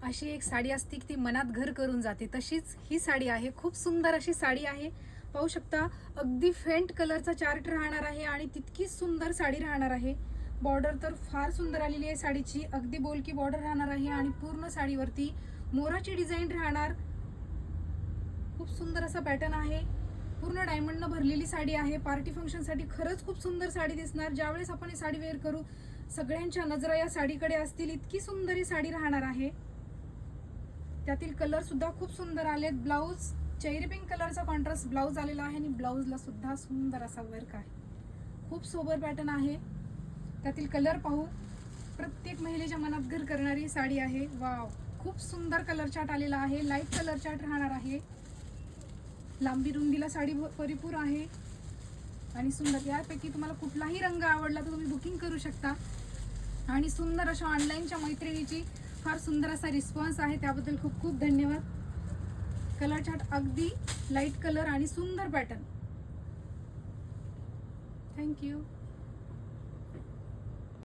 अशी एक साडी असते की ती मनात घर करून जाते, तशीच ही साडी आहे. खूप सुंदर अशी साडी आहे. पाहू शकता, अगदी फेंट कलरचा चार्ट राहणार आहे आणि तितकीच सुंदर साडी राहणार आहे. बॉर्डर तर फार सुंदर आलेली आहे साडीची, अगदी बोलकी बॉर्डर राहणार आहे आणि पूर्ण साडीवरती मोराची डिझाईन राहणार. खूप सुंदर असा पॅटर्न आहे. पूर्ण डायमंडनं भरलेली साडी आहे. पार्टी फंक्शनसाठी खरंच खूप सुंदर साडी दिसणार. ज्यावेळेस आपण ही साडी वेअर करू, सगळ्यांच्या नजरा या साडीकडे असतील, इतकी सुंदर ही साडी राहणार आहे. त्यातील कलर सुद्धा खूप सुंदर आलेत. ब्लाऊज चेरी पिंक कलरचा कॉन्ट्रास्ट ब्लाऊज आलेला आहे आणि ब्लाऊजला सुद्धा सुंदर असा वर्क आहे. खूप सोबर पॅटर्न आहे. त्यातील कलर पाहू. प्रत्येक महिलेच्या मनात घर करणारी साडी आहे. वाव, खूप सुंदर कलर चार्ट आलेला आहे. लाईट कलर चार्ट राहणार आहे. लांबी रुंदीला साडी परिपूर्ण आहे आणि सुंदर. यापैकी तुम्हाला कुठलाही रंग आवडला तर तुम्ही बुकिंग करू शकता. आणि सुंदर अशा ऑनलाईनच्या मैत्रिणीची फार सुंदर असा रिस्पॉन्स आहे, त्याबद्दल खूप खूप धन्यवाद. कलर चार्ट अगदी लाईट कलर आणि सुंदर पॅटर्न. थँक्यू.